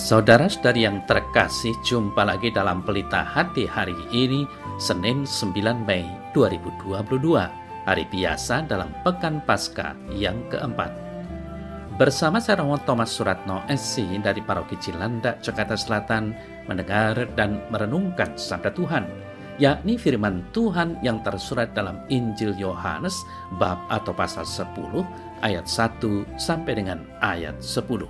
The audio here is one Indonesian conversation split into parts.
Saudara-saudari yang terkasih, jumpa lagi dalam Pelita Hati hari ini, Senin 9 Mei 2022, hari biasa dalam Pekan Paskah yang keempat. Bersama saya Romo Thomas Suratno SC dari Paroki Cilandak, Jakarta Selatan, mendengar dan merenungkan Sabda Tuhan, yakni firman Tuhan yang tersurat dalam Injil Yohanes bab atau pasal 10 ayat 1 sampai dengan ayat 10.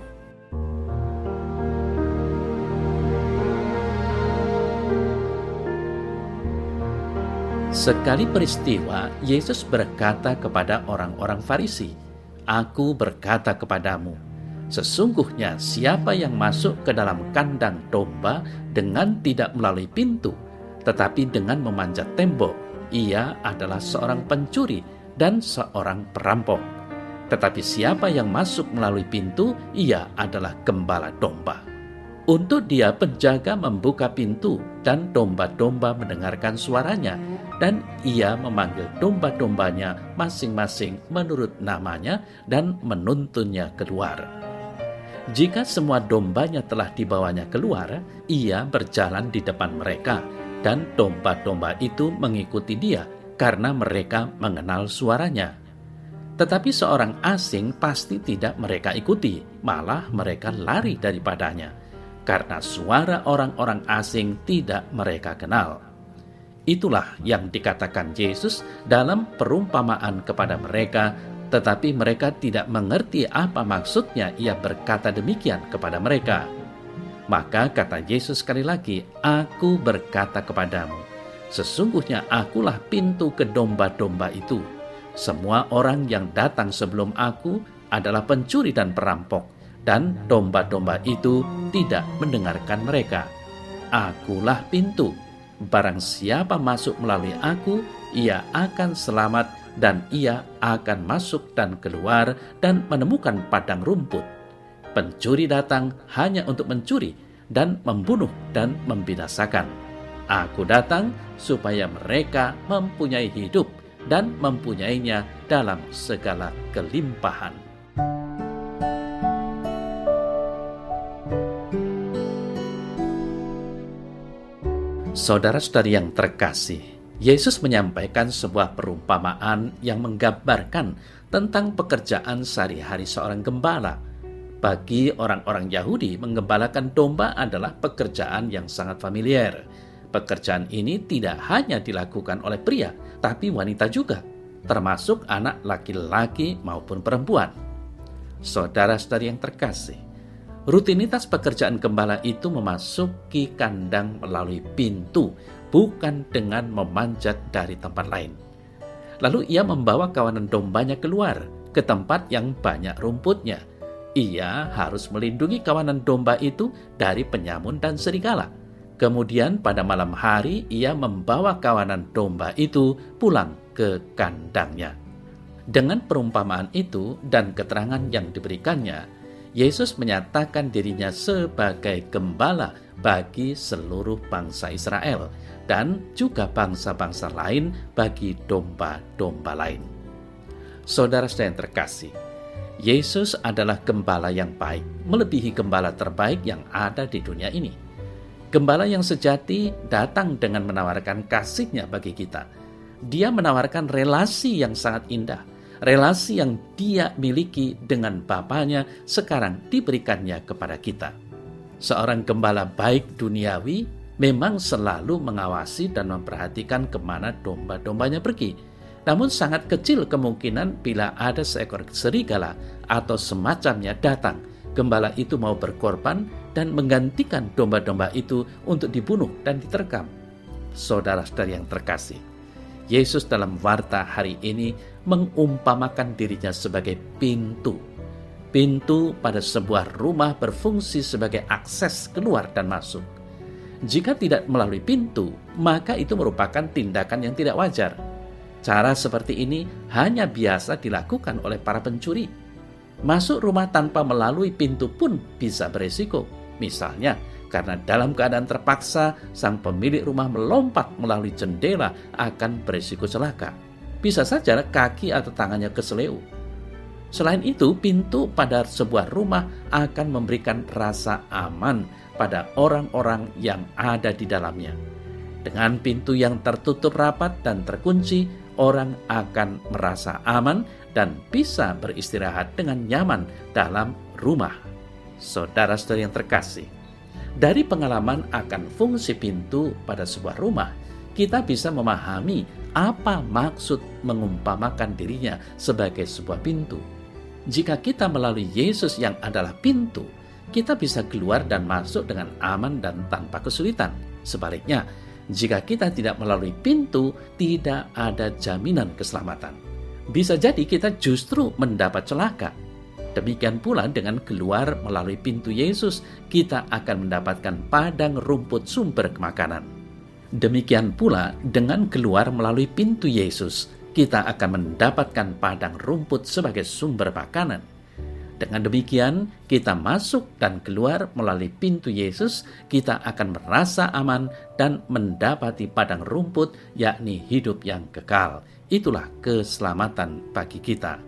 Sekali peristiwa, Yesus berkata kepada orang-orang Farisi, "Aku berkata kepadamu, sesungguhnya siapa yang masuk ke dalam kandang domba dengan tidak melalui pintu, tetapi dengan memanjat tembok, ia adalah seorang pencuri dan seorang perampok. Tetapi siapa yang masuk melalui pintu, ia adalah gembala domba. Untuk dia penjaga membuka pintu dan domba-domba mendengarkan suaranya, dan ia memanggil domba-dombanya masing-masing menurut namanya dan menuntunnya keluar. Jika semua dombanya telah dibawanya keluar, ia berjalan di depan mereka, dan domba-domba itu mengikuti dia karena mereka mengenal suaranya. Tetapi seorang asing pasti tidak mereka ikuti, malah mereka lari daripadanya, karena suara orang-orang asing tidak mereka kenal." Itulah yang dikatakan Yesus dalam perumpamaan kepada mereka, tetapi mereka tidak mengerti apa maksudnya ia berkata demikian kepada mereka. Maka kata Yesus sekali lagi, "Aku berkata kepadamu, sesungguhnya akulah pintu ke domba-domba itu. Semua orang yang datang sebelum aku adalah pencuri dan perampok, dan domba-domba itu tidak mendengarkan mereka. Akulah pintu. Barang siapa masuk melalui aku, ia akan selamat, dan ia akan masuk dan keluar dan menemukan padang rumput. Pencuri datang hanya untuk mencuri dan membunuh dan membinasakan. Aku datang supaya mereka mempunyai hidup dan mempunyainya dalam segala kelimpahan." Saudara-saudari yang terkasih, Yesus menyampaikan sebuah perumpamaan yang menggambarkan tentang pekerjaan sehari-hari seorang gembala. Bagi orang-orang Yahudi, menggembalakan domba adalah pekerjaan yang sangat familiar. Pekerjaan ini tidak hanya dilakukan oleh pria, tapi wanita juga, termasuk anak laki-laki maupun perempuan. Saudara-saudari yang terkasih, rutinitas pekerjaan gembala itu memasuki kandang melalui pintu, bukan dengan memanjat dari tempat lain. Lalu ia membawa kawanan dombanya keluar ke tempat yang banyak rumputnya. Ia harus melindungi kawanan domba itu dari penyamun dan serigala. Kemudian pada malam hari ia membawa kawanan domba itu pulang ke kandangnya. Dengan perumpamaan itu dan keterangan yang diberikannya, Yesus menyatakan dirinya sebagai gembala bagi seluruh bangsa Israel dan juga bangsa-bangsa lain bagi domba-domba lain. Saudara-saudara yang terkasih, Yesus adalah gembala yang baik, melebihi gembala terbaik yang ada di dunia ini. Gembala yang sejati datang dengan menawarkan kasih-Nya bagi kita. Dia menawarkan relasi yang sangat indah. Relasi yang dia miliki dengan Bapanya sekarang diberikannya kepada kita. Seorang gembala baik duniawi memang selalu mengawasi dan memperhatikan kemana domba-dombanya pergi. Namun sangat kecil kemungkinan bila ada seekor serigala atau semacamnya datang, gembala itu mau berkorban dan menggantikan domba-domba itu untuk dibunuh dan diterkam. Saudara-saudari yang terkasih, Yesus dalam warta hari ini mengumpamakan dirinya sebagai pintu. Pintu pada sebuah rumah berfungsi sebagai akses keluar dan masuk. Jika tidak melalui pintu, maka itu merupakan tindakan yang tidak wajar. Cara seperti ini hanya biasa dilakukan oleh para pencuri. Masuk rumah tanpa melalui pintu pun bisa beresiko. Misalnya, karena dalam keadaan terpaksa, sang pemilik rumah melompat melalui jendela akan berisiko celaka. Bisa saja kaki atau tangannya keseleo. Selain itu, pintu pada sebuah rumah akan memberikan rasa aman pada orang-orang yang ada di dalamnya. Dengan pintu yang tertutup rapat dan terkunci, orang akan merasa aman dan bisa beristirahat dengan nyaman dalam rumah. Saudara-saudari yang terkasih, dari pengalaman akan fungsi pintu pada sebuah rumah, kita bisa memahami apa maksud mengumpamakan dirinya sebagai sebuah pintu. Jika kita melalui Yesus yang adalah pintu, kita bisa keluar dan masuk dengan aman dan tanpa kesulitan. Sebaliknya, jika kita tidak melalui pintu, tidak ada jaminan keselamatan. Bisa jadi kita justru mendapat celaka. Demikian pula dengan keluar melalui pintu Yesus, kita akan mendapatkan padang rumput sumber makanan. Demikian pula dengan keluar melalui pintu Yesus, kita akan mendapatkan padang rumput sebagai sumber makanan. Dengan demikian, kita masuk dan keluar melalui pintu Yesus, kita akan merasa aman dan mendapati padang rumput, yakni hidup yang kekal. Itulah keselamatan bagi kita.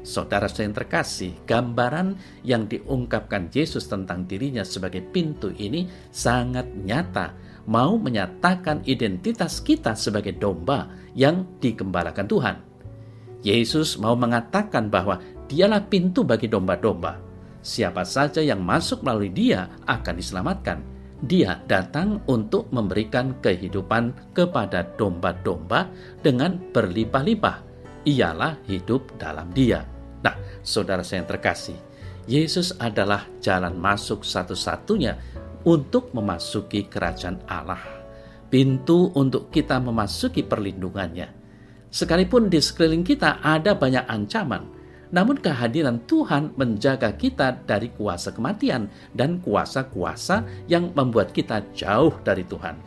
Saudara-saudara yang terkasih, gambaran yang diungkapkan Yesus tentang dirinya sebagai pintu ini sangat nyata, mau menyatakan identitas kita sebagai domba yang digembalakan Tuhan. Yesus mau mengatakan bahwa Dialah pintu bagi domba-domba. Siapa saja yang masuk melalui Dia akan diselamatkan. Dia datang untuk memberikan kehidupan kepada domba-domba dengan berlimpah-limpah. Ialah hidup dalam Dia. Nah, saudara saya yang terkasih, Yesus adalah jalan masuk satu-satunya untuk memasuki kerajaan Allah. Pintu untuk kita memasuki perlindungannya. Sekalipun di sekeliling kita ada banyak ancaman, namun kehadiran Tuhan menjaga kita dari kuasa kematian dan kuasa-kuasa yang membuat kita jauh dari Tuhan.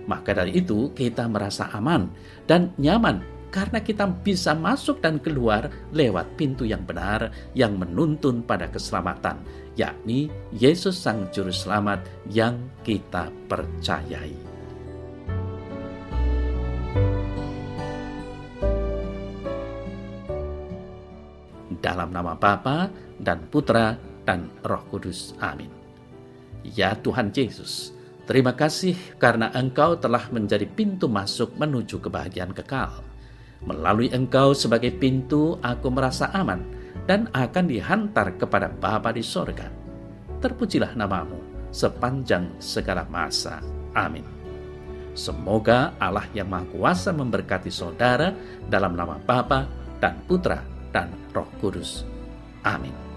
Maka dari itu kita merasa aman dan nyaman karena kita bisa masuk dan keluar lewat pintu yang benar yang menuntun pada keselamatan, yakni Yesus Sang Juru Selamat yang kita percayai. Dalam nama Bapa dan Putra dan Roh Kudus. Amin. Ya Tuhan Yesus, terima kasih karena Engkau telah menjadi pintu masuk menuju kebahagiaan kekal. Melalui Engkau sebagai pintu, aku merasa aman dan akan dihantar kepada Bapa di sorga. Terpujilah namamu sepanjang segala masa. Amin. Semoga Allah yang Maha Kuasa memberkati saudara dalam nama Bapa dan Putra dan Roh Kudus. Amin.